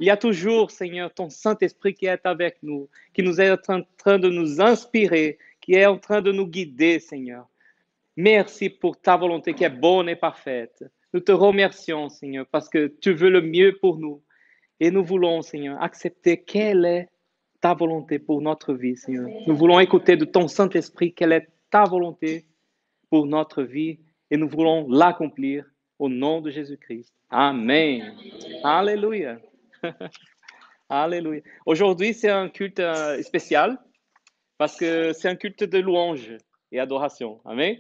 Il y a toujours, Seigneur, ton Saint-Esprit qui est avec nous, qui nous est en train de nous inspirer, qui est en train de nous guider, Seigneur. Merci pour ta volonté qui est bonne et parfaite. Nous te remercions, Seigneur, parce que tu veux le mieux pour nous. Et nous voulons, Seigneur, accepter quelle est ta volonté pour notre vie, Seigneur. Nous voulons écouter de ton Saint-Esprit quelle est ta volonté pour notre vie et nous voulons l'accomplir au nom de Jésus-Christ. Amen. Alléluia. Alléluia. Aujourd'hui, c'est un culte spécial parce que c'est un culte de louange et adoration. Amen.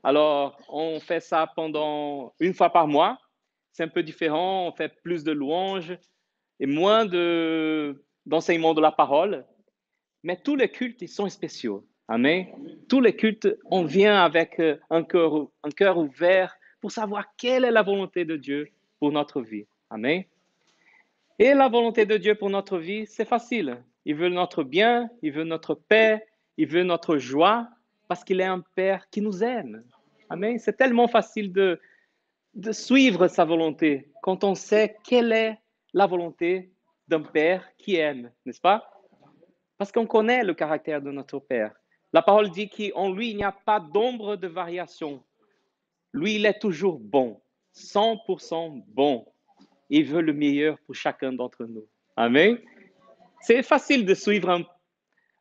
Alors, on fait ça pendant une fois par mois. C'est un peu différent. On fait plus de louanges et moins d'enseignement de la parole. Mais tous les cultes, ils sont spéciaux. Amen. Tous les cultes, on vient avec un cœur ouvert pour savoir quelle est la volonté de Dieu pour notre vie. Amen. Et la volonté de Dieu pour notre vie, c'est facile. Il veut notre bien, il veut notre paix, il veut notre joie, parce qu'il est un Père qui nous aime. Amen. C'est tellement facile de suivre sa volonté quand on sait quelle est la volonté d'un Père qui aime, n'est-ce pas? Parce qu'on connaît le caractère de notre Père. La parole dit qu'en lui, il n'y a pas d'ombre de variation. Lui, il est toujours bon, 100% bon. Il veut le meilleur pour chacun d'entre nous. Amen. C'est facile de suivre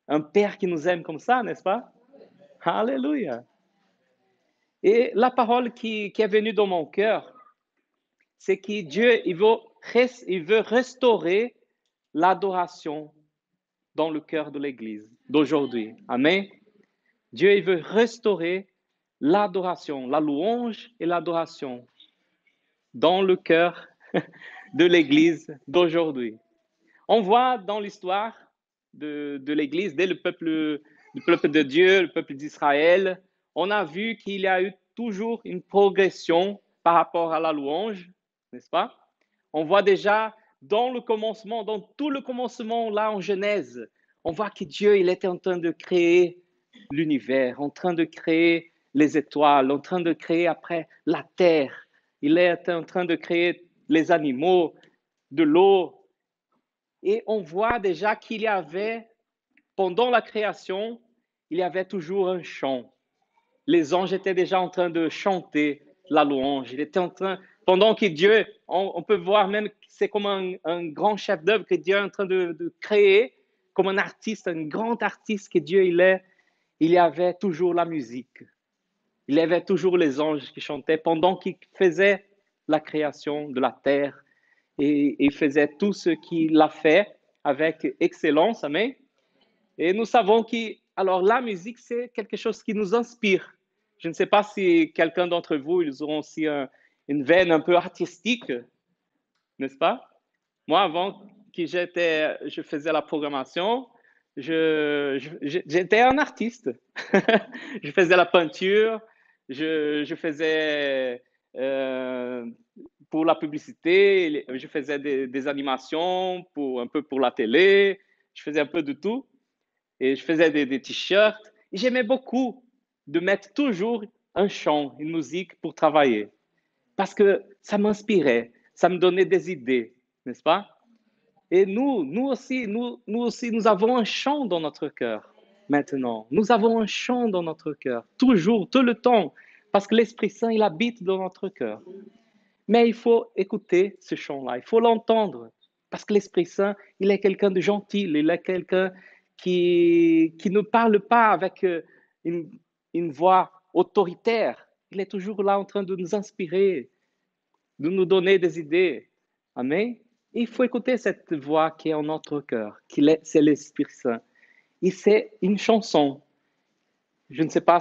un Père qui nous aime comme ça, n'est-ce pas? Alléluia. Et la parole qui est venue dans mon cœur, c'est que Dieu, il veut restaurer l'adoration dans le cœur de l'Église d'aujourd'hui. Amen. Dieu, il veut restaurer l'adoration, la louange et l'adoration dans le cœur de l'Église d'aujourd'hui. On voit dans l'histoire de l'Église, dès le peuple de Dieu, le peuple d'Israël, on a vu qu'il y a eu toujours une progression par rapport à la louange, n'est-ce pas? On voit déjà dans le commencement, dans tout le commencement là en Genèse, on voit que Dieu, il était en train de créer l'univers, en train de créer les étoiles, en train de créer après la terre. Il est en train de créer les animaux, de l'eau. Et on voit déjà qu'il y avait, pendant la création, il y avait toujours un chant. Les anges étaient déjà en train de chanter la louange. Il était en train, pendant que Dieu, on peut voir même que c'est comme un grand chef d'œuvre que Dieu est en train de créer, comme un artiste, un grand artiste que Dieu il est. Il y avait toujours la musique. Il y avait toujours les anges qui chantaient pendant qu'il faisait la création de la terre et il faisait tout ce qu'il a fait avec excellence. Amen. Et nous savons que alors la musique, c'est quelque chose qui nous inspire. Je ne sais pas si quelqu'un d'entre vous, ils auront aussi une veine un peu artistique, n'est-ce pas? Moi, avant que je faisais la programmation, j'étais un artiste. Je faisais la peinture, je faisais pour la publicité, je faisais des animations un peu pour la télé, je faisais un peu de tout. Et je faisais des t-shirts. Et j'aimais beaucoup de mettre toujours un chant, une musique pour travailler. Parce que ça m'inspirait, ça me donnait des idées, n'est-ce pas? Et nous aussi, nous avons un chant dans notre cœur maintenant. Nous avons un chant dans notre cœur, toujours, tout le temps, parce que l'Esprit Saint, il habite dans notre cœur. Mais il faut écouter ce chant-là, il faut l'entendre, parce que l'Esprit Saint, il est quelqu'un de gentil, il est quelqu'un qui ne parle pas avec une voix autoritaire. Il est toujours là en train de nous inspirer, de nous donner des idées. Amen. Il faut écouter cette voix qui est en notre cœur, c'est l'Esprit Saint. Et c'est une chanson. Je ne sais pas,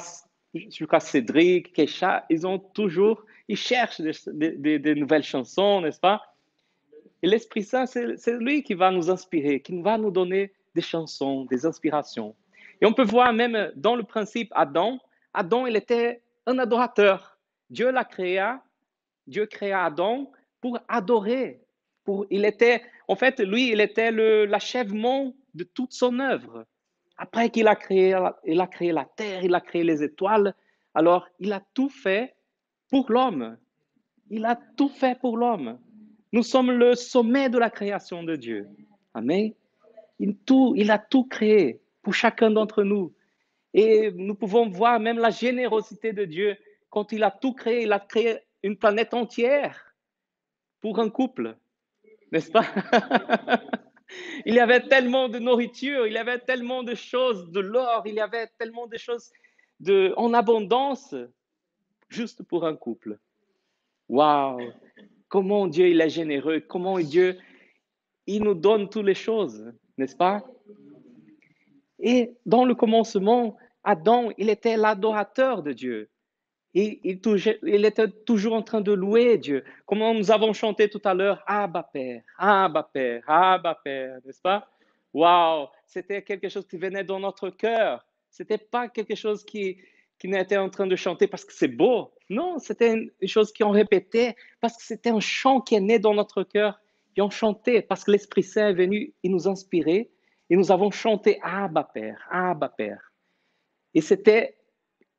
je crois Cédric, Keisha, ils cherchent des nouvelles chansons, n'est-ce pas? Et l'Esprit Saint, c'est lui qui va nous inspirer, qui va nous donner des chansons, des inspirations. Et on peut voir même dans le principe Adam, il était un adorateur. Dieu l'a créé, Dieu créa Adam pour adorer. En fait, lui, il était l'achèvement de toute son œuvre. Après qu'il a créé la terre, il a créé les étoiles, alors il a tout fait pour l'homme. Il a tout fait pour l'homme. Nous sommes le sommet de la création de Dieu. Amen. Il a tout créé pour chacun d'entre nous. Et nous pouvons voir même la générosité de Dieu. Quand il a tout créé, il a créé une planète entière pour un couple, n'est-ce pas? Il y avait tellement de nourriture, il y avait tellement de choses, de l'or, il y avait tellement de choses en abondance, juste pour un couple. Waouh! Comment Dieu il est généreux, comment Dieu il nous donne toutes les choses, n'est-ce pas? Et dans le commencement, Adam, il était l'adorateur de Dieu. Il était toujours en train de louer Dieu. Comme nous avons chanté tout à l'heure, Abba Père, Abba Père, Abba Père, n'est-ce pas? Waouh! C'était quelque chose qui venait dans notre cœur. C'était pas quelque chose qui était en train de chanter parce que c'est beau. Non, c'était une chose qu'on répétait parce que c'était un chant qui est né dans notre cœur. Et on chantait parce que l'Esprit Saint est venu, il nous inspirait et nous avons chanté Abba Père, Abba Père. Et c'était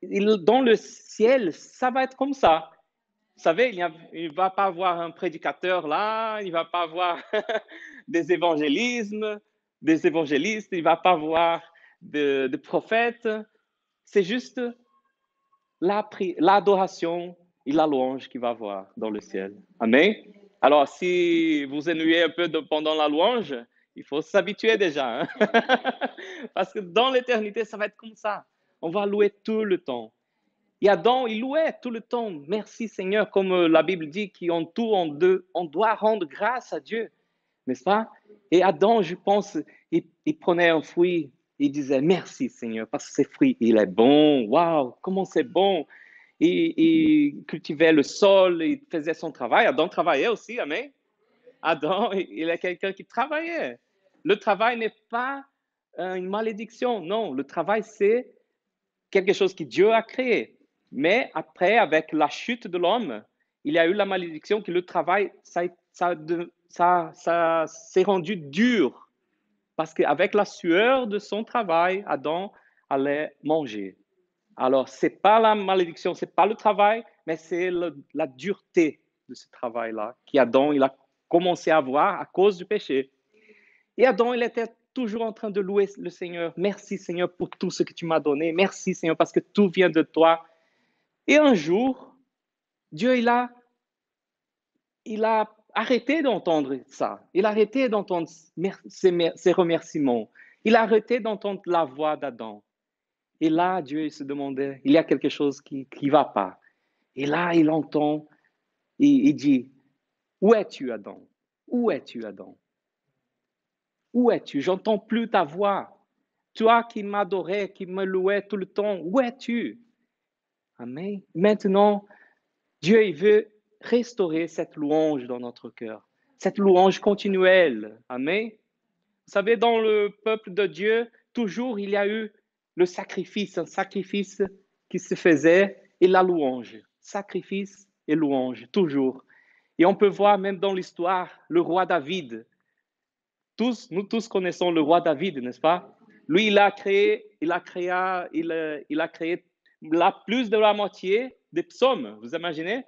dans le ciel, ça va être comme ça. Vous savez, il ne va pas avoir un prédicateur là, il ne va pas avoir des évangélistes, il ne va pas avoir de prophètes. C'est juste l'adoration et la louange qu'il va avoir dans le ciel. Amen. Alors, si vous ennuyez un peu pendant la louange, il faut s'habituer déjà. Hein? Parce que dans l'éternité, ça va être comme ça. On va louer tout le temps. Et Adam, il louait tout le temps. Merci Seigneur, comme la Bible dit qu'en tout, on doit rendre grâce à Dieu, n'est-ce pas? Et Adam, je pense, il prenait un fruit, il disait merci Seigneur, parce que ce fruit, il est bon. Waouh, comment c'est bon. Il cultivait le sol, il faisait son travail. Adam travaillait aussi, amen. Adam, il est quelqu'un qui travaillait. Le travail n'est pas une malédiction, non. Le travail, c'est quelque chose que Dieu a créé. Mais après, avec la chute de l'homme, il y a eu la malédiction que le travail, ça s'est rendu dur. Parce qu'avec la sueur de son travail, Adam allait manger. Alors, ce n'est pas la malédiction, ce n'est pas le travail, mais c'est la dureté de ce travail-là qu'Adam il a commencé à avoir à cause du péché. Et Adam, il était toujours en train de louer le Seigneur. Merci Seigneur pour tout ce que tu m'as donné. Merci Seigneur parce que tout vient de toi. Et un jour, Dieu, il a arrêté d'entendre ça. Il a arrêté d'entendre ses remerciements. Il a arrêté d'entendre la voix d'Adam. Et là, Dieu il se demandait, il y a quelque chose qui ne va pas. Et là, il entend, il dit, où es-tu, Adam? Où es-tu, Adam? Où es-tu? J'entends plus ta voix. Toi qui m'adorais, qui me louais tout le temps, où es-tu? Amen. Maintenant, Dieu il veut restaurer cette louange dans notre cœur, cette louange continuelle. Amen. Vous savez, dans le peuple de Dieu, toujours il y a eu le sacrifice, un sacrifice qui se faisait et la louange. Sacrifice et louange, toujours. Et on peut voir même dans l'histoire le roi David. Nous tous connaissons le roi David, n'est-ce pas? Lui, il a créé la plus de la moitié des psaumes. Vous imaginez?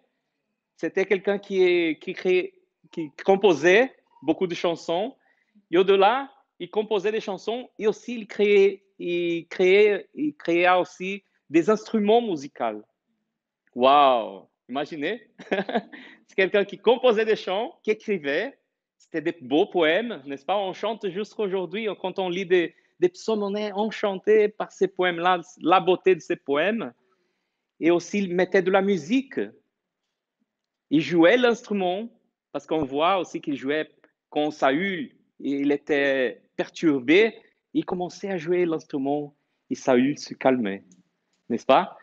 C'était quelqu'un qui composait beaucoup de chansons. Et au-delà, il composait des chansons et aussi il créa aussi des instruments musicaux. Waouh! Imaginez, c'est quelqu'un qui composait des chants, qui écrivait. C'était des beaux poèmes, n'est-ce pas? On chante jusqu'aujourd'hui, quand on lit des psaumes, on est enchanté par ces poèmes-là, la beauté de ces poèmes. Et aussi, il mettait de la musique. Il jouait l'instrument, parce qu'on voit aussi qu'il jouait quand Saül il était perturbé, il commençait à jouer l'instrument et Saül se calmait, n'est-ce pas?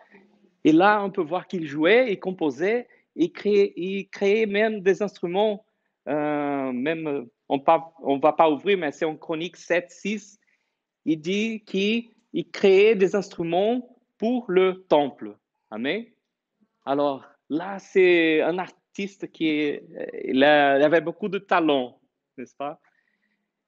Et là, on peut voir qu'il jouait, il composait, il créait même des instruments, même, on ne va pas ouvrir, mais c'est en Chronique 7, 6, il dit qu'il créait des instruments pour le temple. Amen. Alors là, c'est un artiste il avait beaucoup de talent, n'est-ce pas?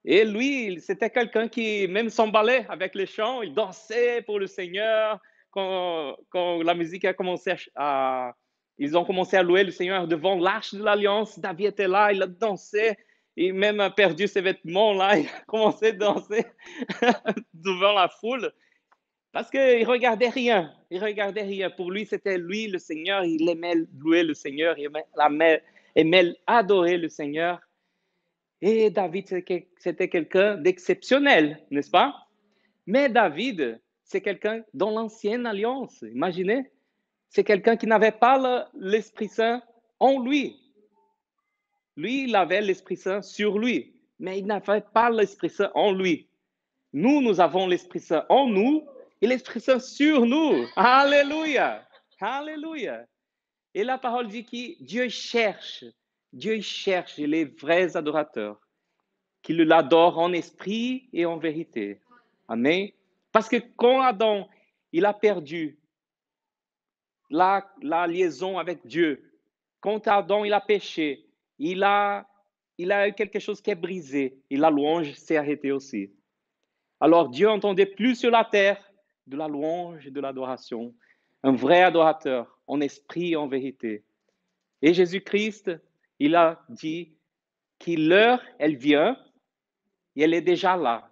Et lui, c'était quelqu'un qui même s'emballait avec les chants, il dansait pour le Seigneur. Quand la musique a commencé ils ont commencé à louer le Seigneur devant l'arche de l'Alliance. David était là, il a dansé, il même a perdu ses vêtements là, il a commencé à danser devant la foule. Parce qu'il regardait rien, il regardait rien. Pour lui, c'était lui le Seigneur, il aimait louer le Seigneur, il aimait adorer le Seigneur. Et David, c'était quelqu'un d'exceptionnel, n'est-ce pas? Mais David, c'est quelqu'un dans l'ancienne alliance, imaginez. C'est quelqu'un qui n'avait pas l'Esprit Saint en lui. Lui, il avait l'Esprit Saint sur lui, mais il n'avait pas l'Esprit Saint en lui. Nous avons l'Esprit Saint en nous et l'Esprit Saint sur nous. Alléluia. Alléluia. Et la parole dit que Dieu cherche les vrais adorateurs, qui l'adorent en esprit et en vérité. Amen. Parce que quand Adam, il a perdu la liaison avec Dieu, quand Adam, il a péché, il a eu quelque chose qui est brisé, et la louange s'est arrêtée aussi. Alors Dieu entendait plus sur la terre de la louange et de l'adoration. Un vrai adorateur, en esprit et en vérité. Et Jésus-Christ, il a dit que l'heure, elle vient, et elle est déjà là.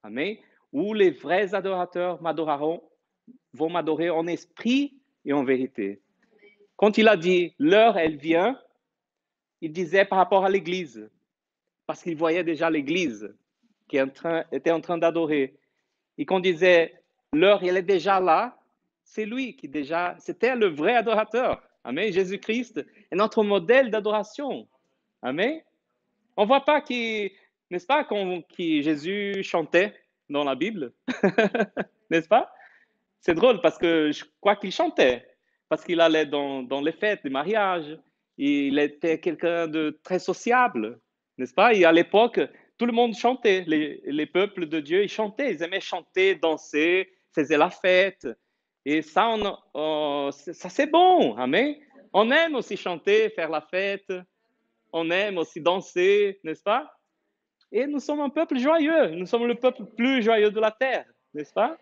Amen. Où les vrais adorateurs vont m'adorer en esprit et en vérité. Quand il a dit l'heure, elle vient, il disait par rapport à l'Église, parce qu'il voyait déjà l'Église qui était en train d'adorer. Et qu'on disait l'heure, elle est déjà là, c'est lui qui déjà, c'était le vrai adorateur. Amen. Jésus-Christ est notre modèle d'adoration. Amen. On ne voit pas n'est-ce pas, que Jésus chantait dans la Bible, n'est-ce pas? C'est drôle parce que je crois qu'il chantait, parce qu'il allait dans les fêtes, les mariages. Il était quelqu'un de très sociable, n'est-ce pas? Et à l'époque, tout le monde chantait. Les peuples de Dieu, ils chantaient. Ils aimaient chanter, danser, faisaient la fête. Et ça, ça c'est bon. Amen. On aime aussi chanter, faire la fête. On aime aussi danser, n'est-ce pas? Et nous sommes un peuple joyeux. Nous sommes le peuple plus joyeux de la terre, n'est-ce pas?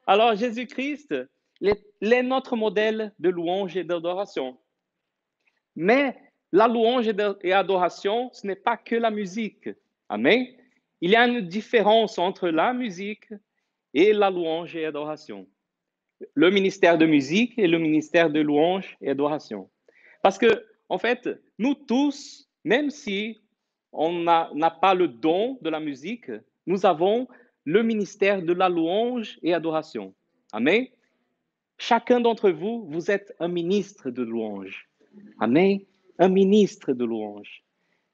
Alors, Jésus-Christ, il est notre modèle de louange et d'adoration. Mais la louange et l'adoration, ce n'est pas que la musique. Amen. Il y a une différence entre la musique et la louange et l'adoration. Le ministère de musique et le ministère de louange et adoration. Parce que, en fait, nous tous, même si on n'a pas le don de la musique, nous avons le ministère de la louange et adoration. Amen. Chacun d'entre vous, vous êtes un ministre de louange. Amen. Un ministre de louange.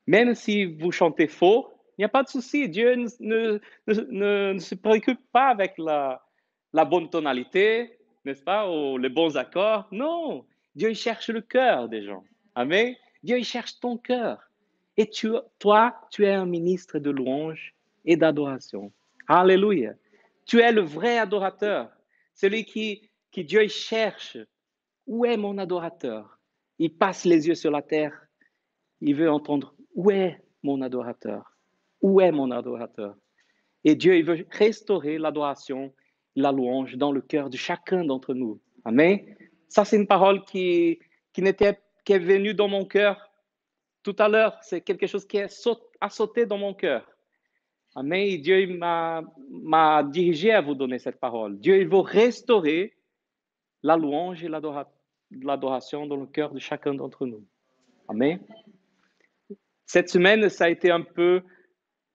Même si vous chantez faux, il n'y a pas de souci. Dieu ne se préoccupe pas avec la bonne tonalité, n'est-ce pas, ou les bons accords. Non, Dieu il cherche le cœur des gens. Amen. Dieu il cherche ton cœur. Et toi, tu es un ministre de louange et d'adoration. Alléluia. Tu es le vrai adorateur, celui qui Dieu il cherche. Où est mon adorateur? Il passe les yeux sur la terre. Il veut entendre, où est mon adorateur? Où est mon adorateur? Et Dieu, il veut restaurer l'adoration, la louange dans le cœur de chacun d'entre nous. Amen. Ça, c'est une parole qui est venue dans mon cœur tout à l'heure. C'est quelque chose qui a sauté dans mon cœur. Amen. Et Dieu m'a dirigé à vous donner cette parole. Dieu, il veut restaurer la louange et l'adoration dans le cœur de chacun d'entre nous. Amen. Cette semaine, ça a été un peu,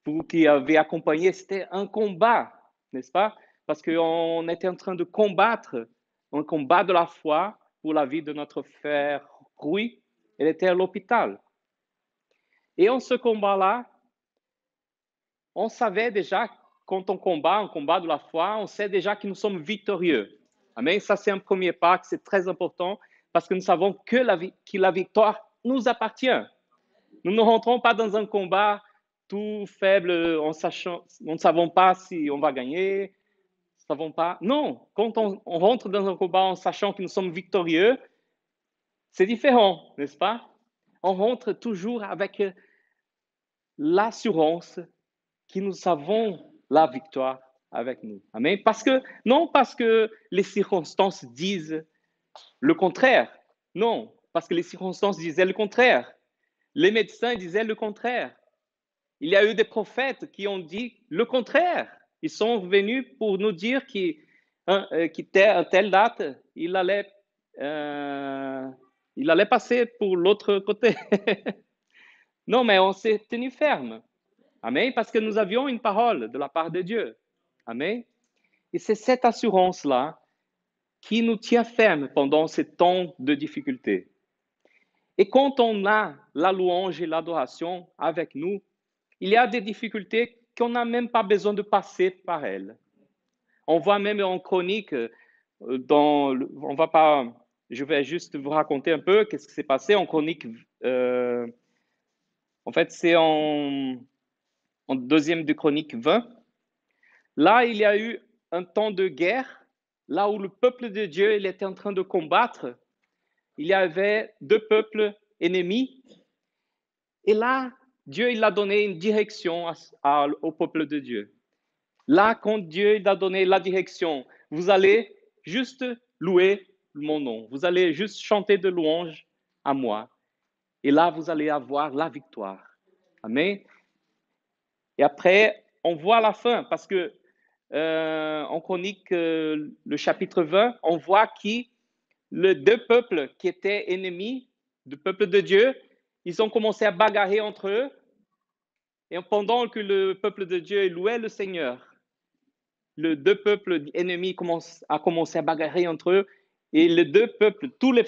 vous qui avez accompagné, c'était un combat, n'est-ce pas? Parce qu'on était en train de combattre un combat de la foi pour la vie de notre frère Rui. Elle était à l'hôpital. Et en ce combat-là, on savait déjà, quand on combat un combat de la foi, on sait déjà que nous sommes victorieux. Amen. Ça, c'est un premier pas, c'est très important, parce que nous savons que la victoire nous appartient. Nous ne rentrons pas dans un combat tout faible en sachant, nous ne savons pas si on va gagner, nous ne savons pas. Non, quand on rentre dans un combat en sachant que nous sommes victorieux, c'est différent, n'est-ce pas? On rentre toujours avec l'assurance que nous avons la victoire avec nous. Amen. Non parce que les circonstances disent le contraire, Non, parce que les circonstances disaient le contraire. Les médecins disaient le contraire. Il y a eu des prophètes qui ont dit le contraire. Ils sont venus pour nous dire qu'à telle date, euh, il allait passer pour l'autre côté. Non, mais on s'est tenu ferme. Amen. Parce que nous avions une parole de la part de Dieu. Amen. Et c'est cette assurance-là qui nous tient ferme pendant ces temps de difficulté. Et quand on a la louange et l'adoration avec nous, il y a des difficultés qu'on n'a même pas besoin de passer par elles. On voit même en chronique, on va pas, je vais juste vous raconter un peu qu'est-ce qui s'est passé en chronique. En fait, c'est en deuxième de chronique 20. Là, il y a eu un temps de guerre, là où le peuple de Dieu il était en train de combattre. Il y avait deux peuples ennemis. Et là, Dieu il a donné une direction au peuple de Dieu. Là, quand Dieu il a donné la direction, vous allez juste louer mon nom. Vous allez juste chanter de louanges à moi. Et là, vous allez avoir la victoire. Amen. Et après, on voit la fin parce que en chronique, le chapitre 20, on voit que les deux peuples qui étaient ennemis du peuple de Dieu, ils ont commencé à bagarrer entre eux. Et pendant que le peuple de Dieu louait le Seigneur, les deux peuples ennemis commencent à commencer à bagarrer entre eux. Et les deux peuples, tous les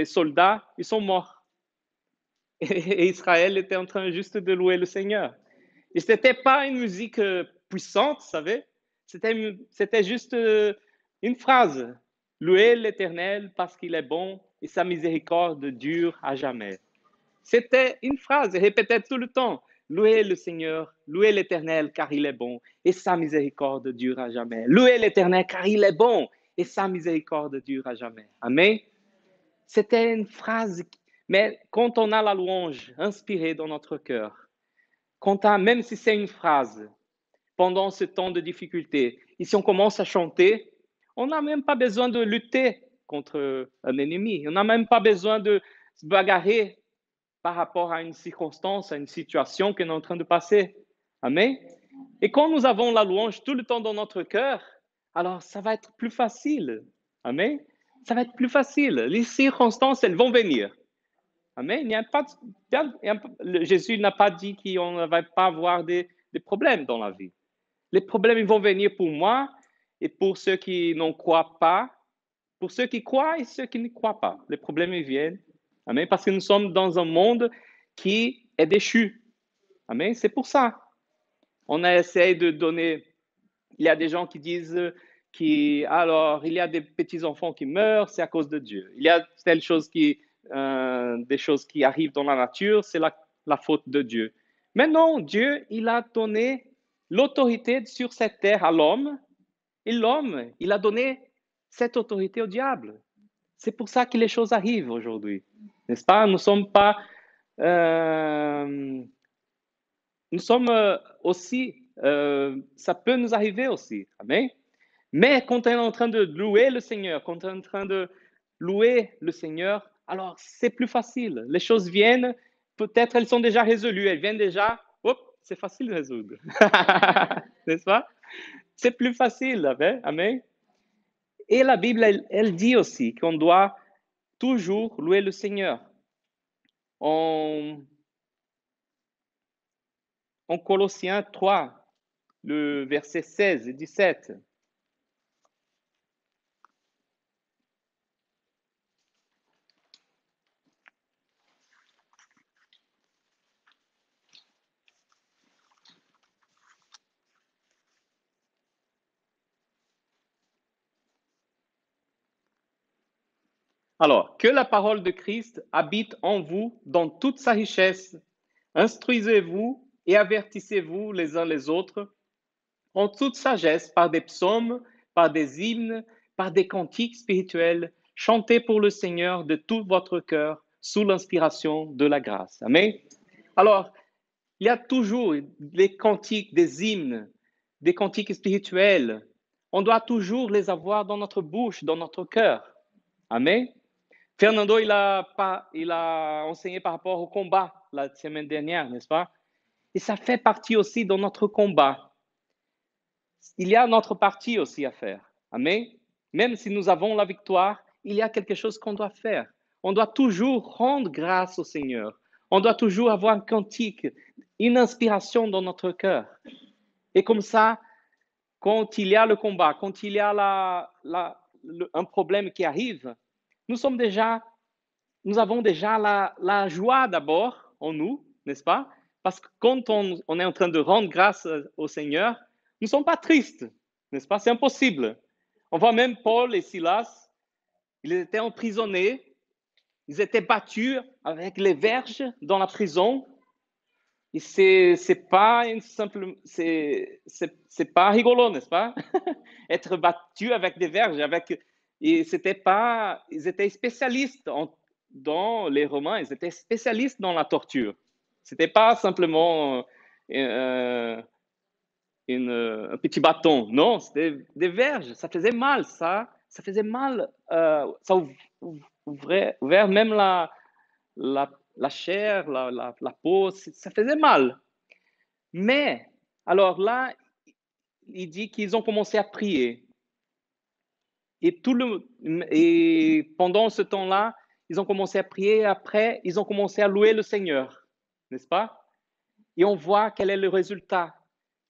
soldats, ils sont morts. Et Israël était en train juste de louer le Seigneur. Et ce n'était pas une musique puissante, vous savez. C'était juste une phrase. Louez l'Éternel parce qu'il est bon et sa miséricorde dure à jamais. C'était une phrase répétée tout le temps. Louez le Seigneur, louez l'Éternel car il est bon et sa miséricorde dure à jamais. Louez l'Éternel car il est bon et sa miséricorde dure à jamais. Amen. C'était une phrase, mais quand on a la louange inspirée dans notre cœur, même si c'est une phrase, pendant ce temps de difficulté, et si on commence à chanter, on n'a même pas besoin de lutter contre un ennemi. On n'a même pas besoin de se bagarrer par rapport à une circonstance, à une situation qu'on est en train de passer. Amen. Et quand nous avons la louange tout le temps dans notre cœur, alors ça va être plus facile. Amen. Ça va être plus facile. Les circonstances, elles vont venir. Amen. Jésus n'a pas dit qu'on ne va pas avoir des problèmes dans la vie. Les problèmes ils vont venir pour moi et pour ceux qui n'en croient pas, pour ceux qui croient et ceux qui ne croient pas. Les problèmes ils viennent. Amen. Parce que nous sommes dans un monde qui est déchu. Amen. C'est pour ça. On a essayé de donner. Il y a des gens qui disent alors, il y a des petits-enfants qui meurent, c'est à cause de Dieu. Il y a des choses qui arrivent dans la nature, c'est la faute de Dieu. Mais non, Dieu, il a donné l'autorité sur cette terre à l'homme, et l'homme, il a donné cette autorité au diable. C'est pour ça que les choses arrivent aujourd'hui. N'est-ce pas? Nous sommes aussi, ça peut nous arriver aussi. Amen. Mais quand on est en train de louer le Seigneur, quand on est en train de louer le Seigneur, alors c'est plus facile. Les choses viennent, peut-être elles sont déjà résolues, elles viennent déjà, hop, c'est facile de résoudre. N'est-ce pas? C'est plus facile, amen. Et la Bible, elle dit aussi qu'on doit toujours louer le Seigneur. En Colossiens 3, le verset 16 et 17. Alors, que la parole de Christ habite en vous dans toute sa richesse. Instruisez-vous et avertissez-vous les uns les autres en toute sagesse par des psaumes, par des hymnes, par des cantiques spirituels. Chantez pour le Seigneur de tout votre cœur sous l'inspiration de la grâce. Amen. Alors, il y a toujours des cantiques, des hymnes, des cantiques spirituels. On doit toujours les avoir dans notre bouche, dans notre cœur. Amen. Fernando, il a enseigné par rapport au combat la semaine dernière, n'est-ce pas? Et ça fait partie aussi de notre combat. Il y a notre partie aussi à faire. Amen. Même si nous avons la victoire, il y a quelque chose qu'on doit faire. On doit toujours rendre grâce au Seigneur. On doit toujours avoir un cantique, une inspiration dans notre cœur. Et comme ça, quand il y a le combat, quand il y a un problème qui arrive, nous avons déjà la joie d'abord en nous, n'est-ce pas? Parce que quand on est en train de rendre grâce au Seigneur, nous ne sommes pas tristes, n'est-ce pas? C'est impossible. On voit même Paul et Silas, ils étaient emprisonnés, ils étaient battus avec les verges dans la prison. Et c'est pas une simple, c'est pas rigolo, n'est-ce pas? Être battu avec des verges, et c'était pas, ils étaient spécialistes dans les Romains, ils étaient spécialistes dans la torture. C'était pas simplement un petit bâton, non, c'était des verges. Ça faisait mal, ça faisait mal, ça ouvrait même la chair, la peau, ça faisait mal. Mais, alors là, il dit qu'ils ont commencé à prier. Et pendant ce temps-là, ils ont commencé à prier. Après, ils ont commencé à louer le Seigneur, n'est-ce pas? Et on voit quel est le résultat.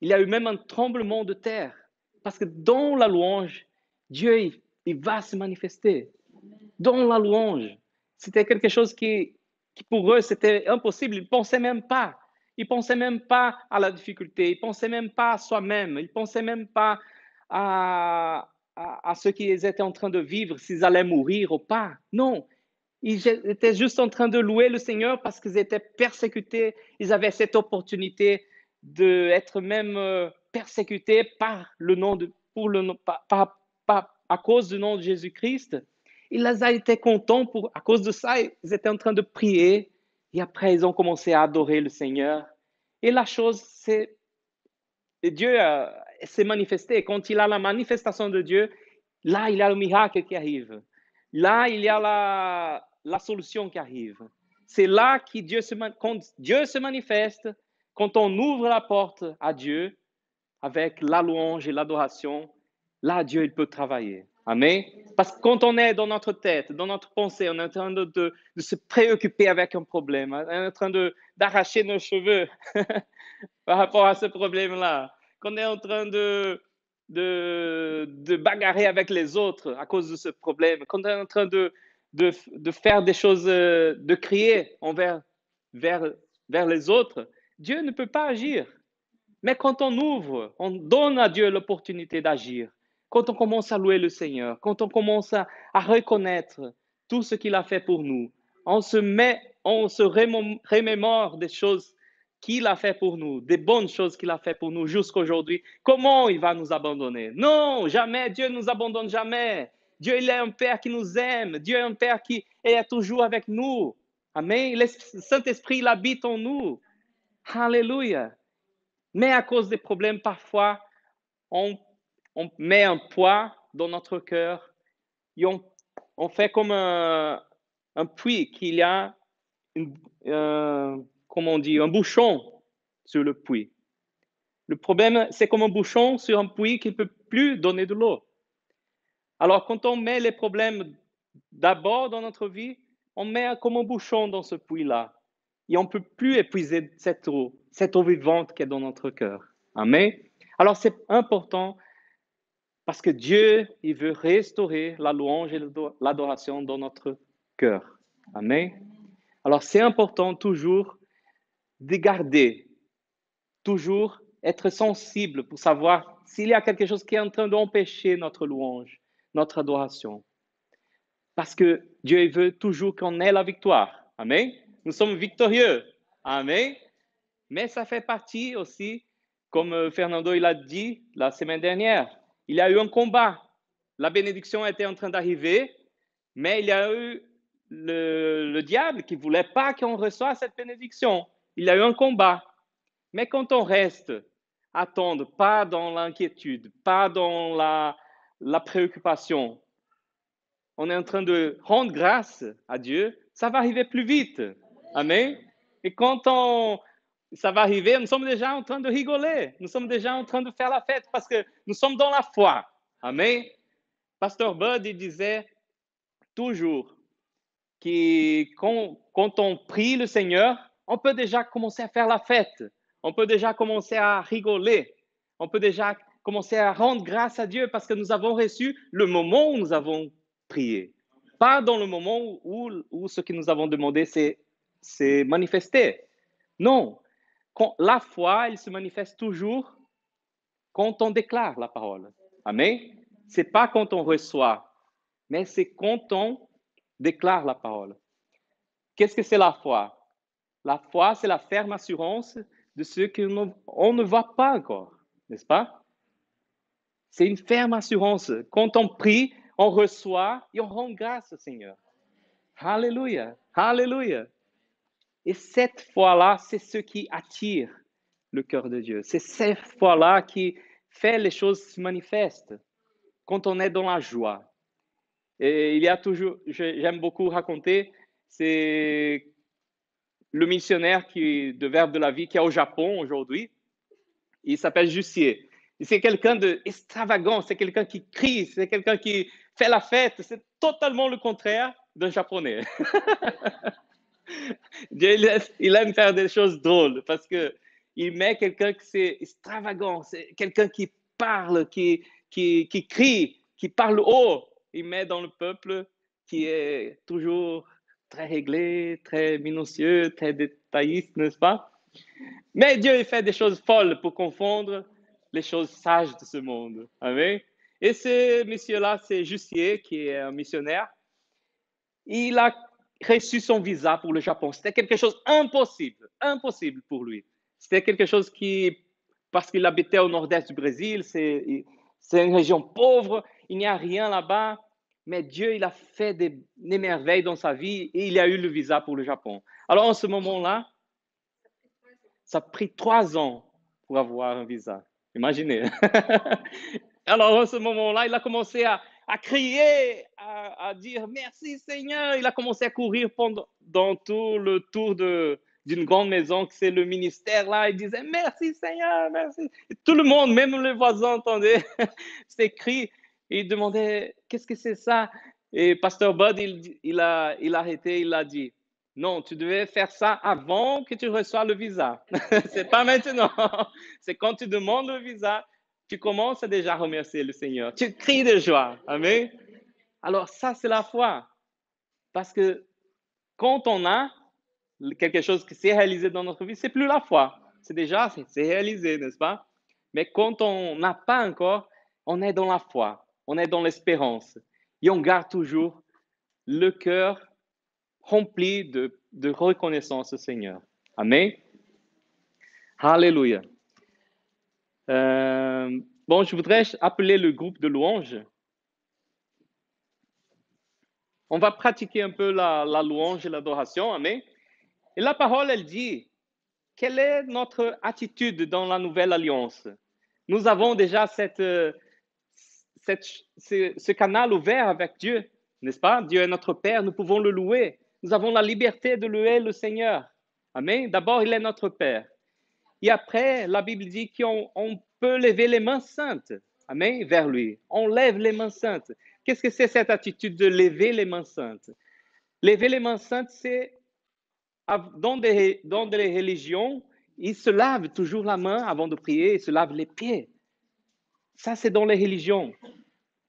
Il y a eu même un tremblement de terre. Parce que dans la louange, Dieu, il va se manifester. Dans la louange. C'était quelque chose qui pour eux, c'était impossible. Ils ne pensaient même pas. Ils ne pensaient même pas à la difficulté. Ils ne pensaient même pas à soi-même. Ils ne pensaient même pas à ce qu'ils étaient en train de vivre, s'ils allaient mourir ou pas. Non. Ils étaient juste en train de louer le Seigneur parce qu'ils étaient persécutés. Ils avaient cette opportunité d'être même persécutés par le nom de, pour le nom, à cause du nom de Jésus-Christ. Ils ont été contents à cause de ça. Ils étaient en train de prier et après ils ont commencé à adorer le Seigneur. Et la chose, c'est Dieu s'est manifesté. Quand il y a la manifestation de Dieu, là il y a le miracle qui arrive. Là il y a la solution qui arrive. C'est là que quand Dieu se manifeste, quand on ouvre la porte à Dieu avec la louange et l'adoration, là Dieu il peut travailler. Amen. Parce que quand on est dans notre tête, dans notre pensée, on est en train de se préoccuper avec un problème, on est en train d'arracher nos cheveux par rapport à ce problème-là, qu'on est en train de bagarrer avec les autres à cause de ce problème, qu'on est en train de faire des choses, de crier vers les autres, Dieu ne peut pas agir. Mais quand on ouvre, on donne à Dieu l'opportunité d'agir. Quand on commence à louer le Seigneur, quand on commence à reconnaître tout ce qu'il a fait pour nous, on se remémore des choses qu'il a fait pour nous, des bonnes choses qu'il a fait pour nous jusqu'à aujourd'hui. Comment il va nous abandonner? Non, jamais, Dieu ne nous abandonne jamais. Dieu, il est un Père qui nous aime. Dieu est un Père qui est toujours avec nous. Amen. Le Saint-Esprit, il habite en nous. Alléluia. Mais à cause des problèmes, parfois, on met un poids dans notre cœur et on fait comme un puits qu'il y a, comment on dit, un bouchon sur le puits. Le problème, c'est comme un bouchon sur un puits qui ne peut plus donner de l'eau. Alors, quand on met les problèmes d'abord dans notre vie, on met comme un bouchon dans ce puits-là. Et on ne peut plus épuiser cette eau vivante qui est dans notre cœur. Amen. Alors, c'est important parce que Dieu, il veut restaurer la louange et l'adoration dans notre cœur. Amen. Alors, c'est important toujours de garder, toujours être sensible pour savoir s'il y a quelque chose qui est en train d'empêcher notre louange, notre adoration. Parce que Dieu veut toujours qu'on ait la victoire. Amen. Nous sommes victorieux. Amen. Mais ça fait partie aussi, comme Fernando il a dit la semaine dernière, il y a eu un combat. La bénédiction était en train d'arriver, mais il y a eu le diable qui ne voulait pas qu'on reçoive cette bénédiction. Il y a eu un combat. Mais quand on reste, attendre, pas dans l'inquiétude, pas dans la préoccupation, on est en train de rendre grâce à Dieu, ça va arriver plus vite. Amen. Et quand ça va arriver, nous sommes déjà en train de rigoler. Nous sommes déjà en train de faire la fête parce que nous sommes dans la foi. Amen. Pasteur Bud, il disait toujours que quand on prie le Seigneur, on peut déjà commencer à faire la fête. On peut déjà commencer à rigoler. On peut déjà commencer à rendre grâce à Dieu parce que nous avons reçu le moment où nous avons prié. Pas dans le moment où ce que nous avons demandé s'est manifesté. Non. La foi, elle se manifeste toujours quand on déclare la parole. Amen. C'est pas quand on reçoit, mais c'est quand on déclare la parole. Qu'est-ce que c'est la foi? La foi, c'est la ferme assurance de ce qu'on ne voit pas encore, n'est-ce pas? C'est une ferme assurance. Quand on prie, on reçoit et on rend grâce au Seigneur. Alléluia, alléluia. Et cette foi-là, c'est ce qui attire le cœur de Dieu. C'est cette foi-là qui fait les choses se manifestent quand on est dans la joie. Et il y a toujours, j'aime beaucoup raconter, c'est le missionnaire de Verbe de la Vie qui est au Japon aujourd'hui. Il s'appelle Jussier. C'est quelqu'un d'extravagant, c'est quelqu'un qui crie, c'est quelqu'un qui fait la fête. C'est totalement le contraire d'un Japonais. Il aime faire des choses drôles parce que il met quelqu'un qui c'est extravagant, c'est quelqu'un qui parle, qui crie, qui parle haut. Il met dans le peuple qui est toujours très réglé, très minutieux, très détailliste, n'est-ce pas? Mais Dieu il fait des choses folles pour confondre les choses sages de ce monde. Amen. Et ce monsieur-là, c'est Jussier, qui est un missionnaire. Il a reçu son visa pour le Japon. C'était quelque chose impossible pour lui. C'était quelque chose parce qu'il habitait au nord-est du Brésil, c'est une région pauvre, il n'y a rien là-bas, mais Dieu, il a fait des merveilles dans sa vie et il a eu le visa pour le Japon. Alors, en ce moment-là, ça a pris 3 ans pour avoir un visa. Imaginez. Alors, en ce moment-là, il a commencé à crier, à dire merci Seigneur. Il a commencé à courir dans tout le tour d'une grande maison, que c'est le ministère là. Il disait merci Seigneur, merci. Et tout le monde, même les voisins, entendaient ces cris. Et il demandait qu'est-ce que c'est ça? Et Pasteur Bud, il a arrêté, il a dit non, tu devais faire ça avant que tu reçoives le visa. C'est pas maintenant. C'est quand tu demandes le visa, tu commences à déjà remercier le Seigneur. Tu cries de joie. Amen. Alors ça, c'est la foi. Parce que quand on a quelque chose qui s'est réalisé dans notre vie, c'est plus la foi. C'est réalisé, n'est-ce pas? Mais quand on n'a pas encore, on est dans la foi. On est dans l'espérance. Et on garde toujours le cœur rempli de reconnaissance au Seigneur. Amen. Alléluia. Bon, je voudrais appeler le groupe de louanges. On va pratiquer un peu la louange et l'adoration. Amen. Et la parole, elle dit, quelle est notre attitude dans la nouvelle alliance? Nous avons déjà ce canal ouvert avec Dieu, n'est-ce pas? Dieu est notre Père, nous pouvons le louer. Nous avons la liberté de louer le Seigneur. Amen. D'abord, il est notre Père. Et après, la Bible dit qu'on peut lever les mains saintes. Amen. Vers lui. On lève les mains saintes. Qu'est-ce que c'est cette attitude de lever les mains saintes? Lever les mains saintes, c'est dans des religions, ils se lavent toujours la main avant de prier, ils se lavent les pieds. Ça, c'est dans les religions.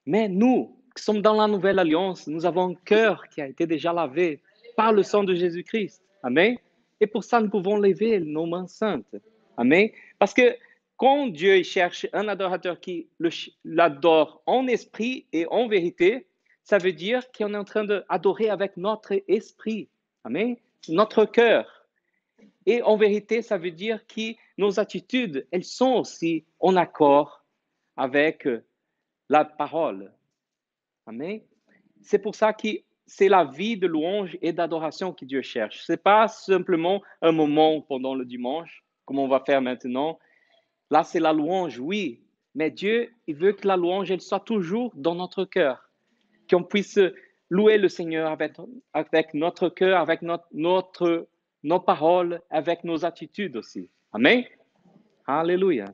Mais nous, qui sommes dans la nouvelle alliance, nous avons un cœur qui a été déjà lavé par le sang de Jésus-Christ. Amen. Et pour ça, nous pouvons lever nos mains saintes. Amen. Parce que quand Dieu cherche un adorateur qui l'adore en esprit et en vérité, ça veut dire qu'on est en train d'adorer avec notre esprit. Amen. Notre cœur. Et en vérité, ça veut dire que nos attitudes, elles sont aussi en accord avec la parole. Amen. C'est pour ça que c'est la vie de louange et d'adoration que Dieu cherche. Ce n'est pas simplement un moment pendant le dimanche, comme on va faire maintenant. Là, c'est la louange, oui. Mais Dieu, il veut que la louange, elle soit toujours dans notre cœur. Qu'on puisse louer le Seigneur avec notre cœur, avec nos paroles, avec nos attitudes aussi. Amen. Alléluia.